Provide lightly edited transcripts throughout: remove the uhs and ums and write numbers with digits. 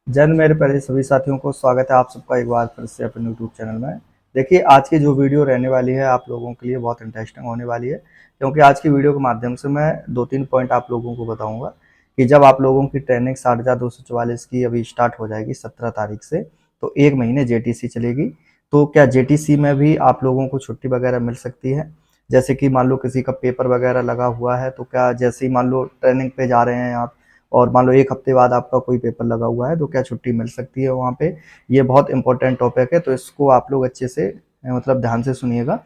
जन मेरे प्यारे सभी साथियों को स्वागत है आप सबका एक बार फिर से अपने यूट्यूब चैनल में। देखिए आज की जो वीडियो रहने वाली है आप लोगों के लिए बहुत इंटरेस्टिंग होने वाली है, क्योंकि आज की वीडियो के माध्यम से मैं 2-3 पॉइंट आप लोगों को बताऊंगा कि जब आप लोगों की ट्रेनिंग 60,244 की अभी स्टार्ट हो जाएगी 17 तारीख से, तो 1 महीने जेटीसी चलेगी। तो क्या जेटीसी में भी आप लोगों को छुट्टी वगैरह मिल सकती है? जैसे कि मान लो किसी का पेपर वगैरह लगा हुआ है, तो क्या जैसे ही मान लो ट्रेनिंग पे जा रहे हैं आप और मान लो 1 हफ्ते बाद आपका कोई पेपर लगा हुआ है, तो क्या छुट्टी मिल सकती है वहाँ पे? ये बहुत इंपॉर्टेंट टॉपिक है, तो इसको आप लोग अच्छे से मतलब ध्यान से सुनिएगा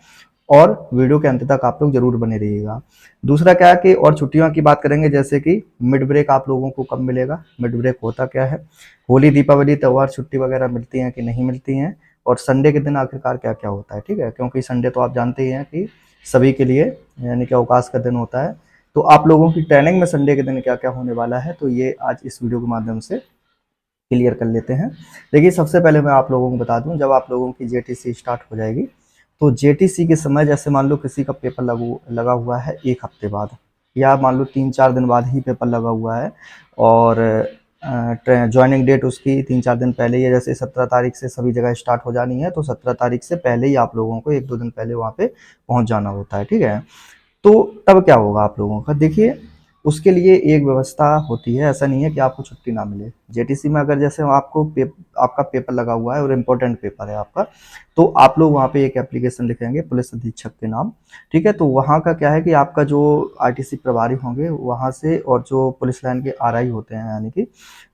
और वीडियो के अंत तक आप लोग ज़रूर बने रहिएगा। दूसरा क्या है कि और छुट्टियों की बात करेंगे, जैसे कि मिड ब्रेक आप लोगों को कब मिलेगा? मिड ब्रेक होता क्या है? होली, दीपावली, त्योहार छुट्टी वगैरह मिलती हैं कि नहीं मिलती हैं? और संडे के दिन आखिरकार क्या-क्या होता है, ठीक है? क्योंकि संडे तो आप जानते ही हैं कि सभी के लिए यानी कि अवकाश का दिन होता है। तो आप लोगों की ट्रेनिंग में संडे के दिन क्या-क्या होने वाला है, तो ये आज इस वीडियो के माध्यम से क्लियर कर लेते हैं। देखिए सबसे पहले मैं आप लोगों को बता दूं, जब आप लोगों की जेटीसी स्टार्ट हो जाएगी, तो जेटीसी के समय जैसे मान लो किसी का पेपर लगा हुआ है 1 हफ्ते बाद, या मान लो 3-4 दिन बाद ही पेपर लगा हुआ है और ज्वाइनिंग डेट उसकी 3-4 दिन पहले ही है, जैसे 17 तारीख से सभी जगह स्टार्ट हो जानी है, तो 17 तारीख से पहले ही आप लोगों को 1-2 दिन पहले वहाँ पे पहुँच जाना होता है, ठीक है? तो तब क्या होगा आप लोगों का, देखिए उसके लिए एक व्यवस्था होती है, ऐसा नहीं है कि आपको छुट्टी ना मिले। जेटीसी में अगर जैसे आपका पेपर लगा हुआ है और इम्पोर्टेंट पेपर है आपका, तो आप लोग वहाँ पे एक एप्लीकेशन लिखेंगे पुलिस अधीक्षक के नाम, ठीक है? तो वहाँ का क्या है कि आपका जो आरटीसी प्रभारी होंगे वहाँ से और जो पुलिस लाइन के आरआई होते हैं यानी कि,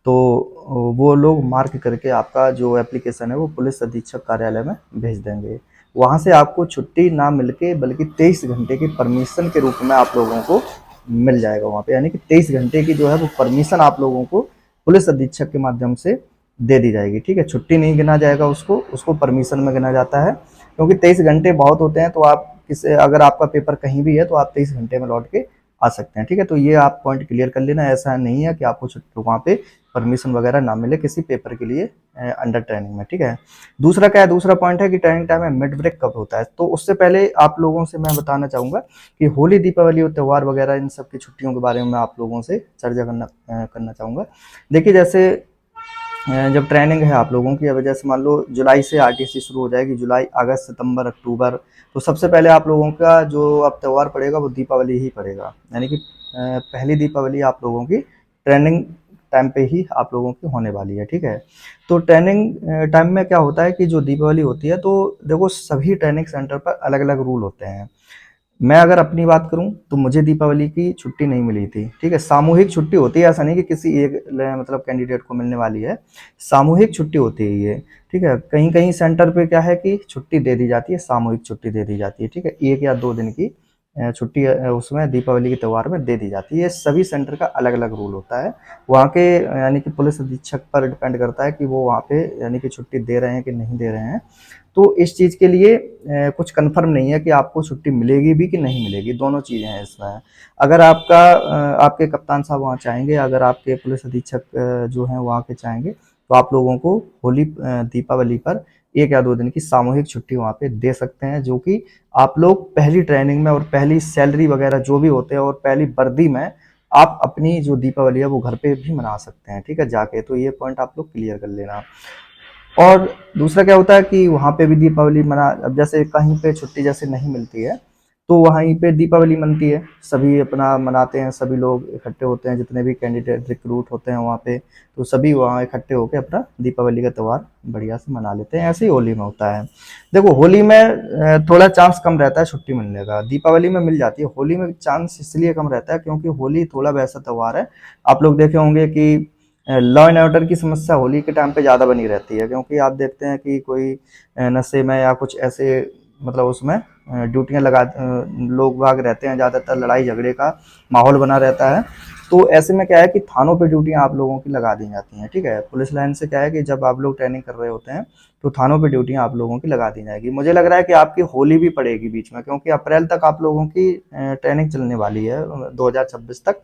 तो वो लोग मार्क करके आपका जो एप्लीकेशन है वो पुलिस अधीक्षक कार्यालय में भेज देंगे। वहाँ से आपको छुट्टी ना मिलके बल्कि 23 घंटे की परमिशन के रूप में आप लोगों को मिल जाएगा वहाँ पे, यानी कि 23 घंटे की जो है वो परमिशन आप लोगों को पुलिस अधीक्षक के माध्यम से दे दी जाएगी, ठीक है? छुट्टी नहीं गिना जाएगा, उसको उसको परमिशन में गिना जाता है, क्योंकि 23 घंटे बहुत होते हैं। तो आप किसी अगर आपका पेपर कहीं भी है तो आप 23 घंटे में लौट के आ सकते हैं, ठीक है? तो ये आप पॉइंट क्लियर कर लेना, ऐसा नहीं है कि आपको छुट्टी वहाँ पे परमिशन वगैरह ना मिले किसी पेपर के लिए अंडर ट्रेनिंग में, ठीक है? दूसरा क्या है, दूसरा पॉइंट है कि ट्रेनिंग टाइम में मिड ब्रेक कब होता है? तो उससे पहले आप लोगों से मैं बताना चाहूँगा कि होली, दीपावली और त्योहार वगैरह इन सब की छुट्टियों के बारे में मैं आप लोगों से चर्चा करना चाहूँगा। देखिए जैसे जब ट्रेनिंग है आप लोगों की, अब जैसे मान लो जुलाई से आरटीसी शुरू हो जाएगी, जुलाई, अगस्त, सितंबर, अक्टूबर, तो सबसे पहले आप लोगों का जो अब त्यौहार पड़ेगा वो दीपावली ही पड़ेगा, यानी कि पहली दीपावली आप लोगों की ट्रेनिंग टाइम पे ही आप लोगों की होने वाली है, ठीक है? तो ट्रेनिंग टाइम में क्या होता है कि जो दीपावली होती है, तो देखो सभी ट्रेनिंग सेंटर पर अलग अलग रूल होते हैं। मैं अगर अपनी बात करूं तो मुझे दीपावली की छुट्टी नहीं मिली थी, ठीक है? सामूहिक छुट्टी होती है, ऐसा नहीं कि किसी एक मतलब कैंडिडेट को मिलने वाली है, सामूहिक छुट्टी होती है ये, ठीक है? कहीं कहीं सेंटर पे क्या है कि छुट्टी दे दी जाती है, सामूहिक छुट्टी दे दी जाती है, ठीक है? 1 या 2 दिन की छुट्टी उसमें दीपावली के त्यौहार में दे दी जाती है। सभी सेंटर का अलग अलग रूल होता है वहाँ के, यानी कि पुलिस अधीक्षक पर डिपेंड करता है कि वो वहाँ पे यानी कि छुट्टी दे रहे हैं कि नहीं दे रहे हैं। तो इस चीज़ के लिए कुछ कन्फर्म नहीं है कि आपको छुट्टी मिलेगी भी कि नहीं मिलेगी, दोनों चीज़ें हैं इसमें। अगर आपके कप्तान साहब वहाँ चाहेंगे, अगर आपके पुलिस अधीक्षक जो हैं वहाँ के चाहेंगे, तो आप लोगों को होली, दीपावली पर 1 या 2 दिन की सामूहिक छुट्टी वहाँ पे दे सकते हैं, जो कि आप लोग पहली ट्रेनिंग में और पहली सैलरी वगैरह जो भी होते हैं और पहली वर्दी में आप अपनी जो दीपावली है वो घर पे भी मना सकते हैं, ठीक है, जाके। तो ये पॉइंट आप लोग क्लियर कर लेना। और दूसरा क्या होता है कि वहाँ पे भी दीपावली मना, अब जैसे कहीं पे छुट्टी जैसे नहीं मिलती है, तो वहीं पे दीपावली मनती है, सभी अपना मनाते हैं, सभी लोग इकट्ठे होते हैं, जितने भी कैंडिडेट रिक्रूट होते हैं वहाँ पे, तो सभी वहाँ इकट्ठे होकर अपना दीपावली का त्यौहार बढ़िया से मना लेते हैं। ऐसे ही होली में होता है। देखो होली में थोड़ा चांस कम रहता है छुट्टी मिलने का, दीपावली में मिल जाती है, होली में चांस इसलिए कम रहता है क्योंकि होली थोड़ा वैसा त्यौहार है, आप लोग देखे होंगे कि लॉ एंड ऑर्डर की समस्या होली के टाइम पे ज़्यादा बनी रहती है, क्योंकि आप देखते हैं कि कोई नशे में या कुछ ऐसे मतलब उसमें ड्यूटियाँ लोग भाग रहते हैं, ज़्यादातर लड़ाई झगड़े का माहौल बना रहता है। तो ऐसे में क्या है कि थानों पे ड्यूटियाँ आप लोगों की लगा दी जाती हैं, ठीक है? पुलिस लाइन से क्या है कि जब आप लोग ट्रेनिंग कर रहे होते हैं तो थानों पे ड्यूटियाँ आप लोगों की लगा दी जाएगी। मुझे लग रहा है कि आपकी होली भी पड़ेगी बीच में, क्योंकि अप्रैल तक आप लोगों की ट्रेनिंग चलने वाली है, 2026 तक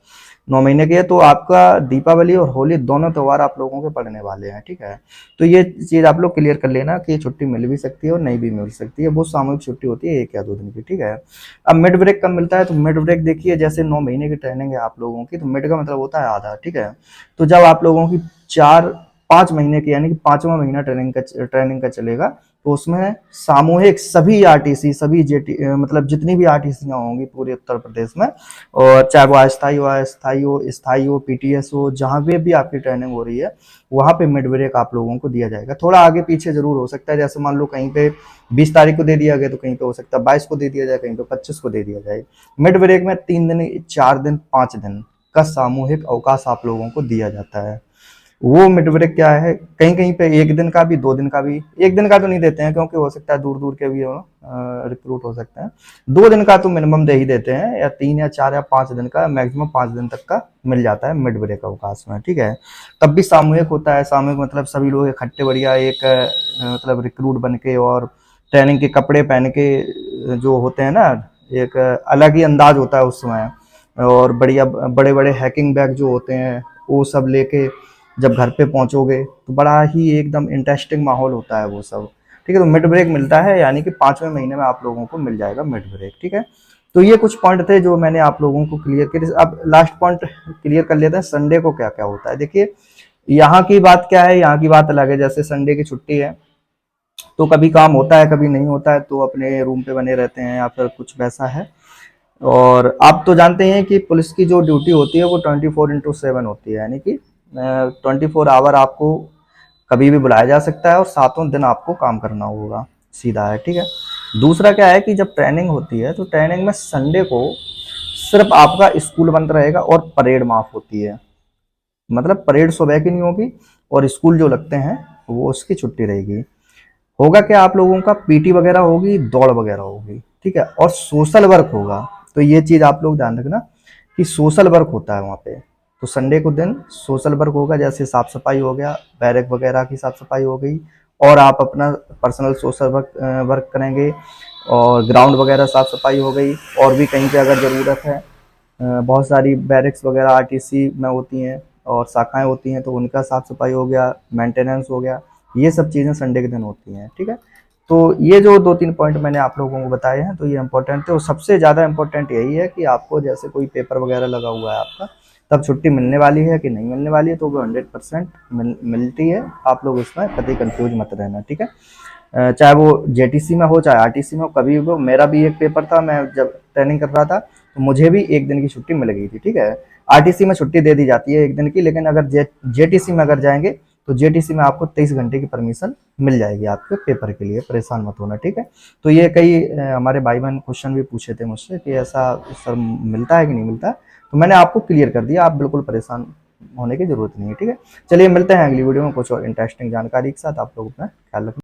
9 महीने की है, तो आपका दीपावली और होली दोनों त्यौहार आप लोगों के पड़ने वाले हैं, ठीक है? तो ये चीज़ आप लोग क्लियर कर लेना कि छुट्टी मिल भी सकती है और नहीं भी मिल सकती है, वो सामूहिक छुट्टी होती है 1 या 2 दिन की, ठीक है? अब मिड ब्रेक कब मिलता है? तो मिड ब्रेक देखिए, जैसे 9 महीने की ट्रेनिंग है आप लोगों की, तो मिड का मतलब होता है आधा, ठीक है? तो जब आप लोगों की 4 5 महीने की, यानी कि 5वां महीना ट्रेनिंग का चलेगा। तो उसमें सामूहिक सभी आरटीसी, सभी जेटी, मतलब जितनी भी आरटीसियां होंगी पूरे उत्तर प्रदेश में, और चाहे वो अस्थाई हो, पीटीएस हो, जहां पे भी आपकी ट्रेनिंग हो रही है वहां पे मिड ब्रेक आप लोगों को दिया जाएगा। थोड़ा आगे पीछे जरूर हो सकता है, जैसे मान लो कहीं पे 20 तारीख को दे दिया गया तो कहीं पे हो सकता है 22 को दे दिया जाए, कहीं पे 25 को दे दिया जाए। मिड ब्रेक में 3 दिन, 4 दिन, 5 दिन का सामूहिक अवकाश आप लोगों को दिया जाता है। वो मिड ब्रेक क्या है, कहीं कहीं पे 1 दिन का भी, 2 दिन का भी। 1 दिन का तो नहीं देते हैं क्योंकि हो सकता है दूर दूर के भी रिक्रूट हो सकते हैं। 2 दिन का तो मिनिमम दे ही देते हैं, या 3 या 4 या 5 दिन का, मैक्सिमम 5 दिन तक का मिल जाता है मिड ब्रेक अवकाश में, ठीक है। तब भी सामूहिक होता है। सामूहिक मतलब सभी लोग इकट्ठे बढ़िया एक मतलब रिक्रूट बन के, और ट्रेनिंग के कपड़े पहन के जो होते हैं ना, एक अलग ही अंदाज होता है उस समय। और बढ़िया बड़े बड़े हैकिंग बैग जो होते हैं वो सब लेके जब घर पे पहुंचोगे तो बड़ा ही एकदम इंटरेस्टिंग माहौल होता है वो सब, ठीक है। तो मिड ब्रेक मिलता है, यानी कि 5वें महीने में आप लोगों को मिल जाएगा मिड ब्रेक, ठीक है। तो ये कुछ पॉइंट थे जो मैंने आप लोगों को क्लियर किए। अब लास्ट पॉइंट क्लियर कर लेते हैं, संडे को क्या क्या होता है। देखिए यहाँ की बात क्या है, यहाँ की बात अलग है। जैसे संडे की छुट्टी है तो कभी काम होता है कभी नहीं होता है, तो अपने रूम पे बने रहते हैं या फिर कुछ वैसा है। और आप तो जानते हैं कि पुलिस की जो ड्यूटी होती है वो 24/7 होती है, यानी कि 24 आवर आपको कभी भी बुलाया जा सकता है और 7 दिन आपको काम करना होगा, सीधा है, ठीक है। दूसरा क्या है कि जब ट्रेनिंग होती है तो ट्रेनिंग में संडे को सिर्फ आपका स्कूल बंद रहेगा और परेड माफ होती है। मतलब परेड सुबह की नहीं होगी और स्कूल जो लगते हैं वो उसकी छुट्टी रहेगी। होगा क्या, आप लोगों का पीटी वगैरह होगी, दौड़ वगैरह होगी, ठीक है, और सोशल वर्क होगा। तो ये चीज आप लोग ध्यान रखना कि सोशल वर्क होता है वहाँ पे। तो संडे को दिन सोशल वर्क होगा, जैसे साफ सफाई हो गया, बैरक वगैरह की साफ सफाई हो गई, और आप अपना पर्सनल सोशल वर्क करेंगे, और ग्राउंड वगैरह साफ सफाई हो गई। और भी कहीं पे अगर ज़रूरत है, बहुत सारी बैरिक्स वगैरह आरटीसी में होती हैं और शाखाएं होती हैं, तो उनका साफ सफाई हो गया, मेंटेनेंस हो गया। ये सब चीज़ें संडे के दिन होती हैं, ठीक है। तो ये जो 2-3 पॉइंट मैंने आप लोगों को बताए हैं तो ये इंपॉर्टेंट थे। और सबसे ज़्यादा इंपॉर्टेंट यही है कि आपको जैसे कोई पेपर वगैरह लगा हुआ है आपका, तब छुट्टी मिलने वाली है कि नहीं मिलने वाली है, तो वो 100% मिलती है। आप लोग इसमें कभी कंफ्यूज मत रहना, ठीक है। चाहे वो जेटीसी में हो चाहे आरटीसी में हो, कभी भी हो। मेरा भी एक पेपर था, मैं जब ट्रेनिंग कर रहा था तो मुझे भी 1 दिन की छुट्टी मिल गई थी, ठीक है। आरटीसी में छुट्टी दे दी जाती है 1 दिन की, लेकिन अगर जेटीसी में अगर जाएंगे तो जेटीसी में आपको 23 घंटे की परमिशन मिल जाएगी आपके पेपर के लिए, परेशान मत होना, ठीक है। तो ये कई हमारे भाई बहन क्वेश्चन भी पूछे थे मुझसे कि ऐसा सर मिलता है कि नहीं मिलता, तो मैंने आपको क्लियर कर दिया। आप बिल्कुल परेशान होने की जरूरत नहीं है, ठीक है। चलिए मिलते हैं अगली वीडियो में कुछ और इंटरेस्टिंग जानकारी के साथ। आप लोग अपना ख्याल रखना।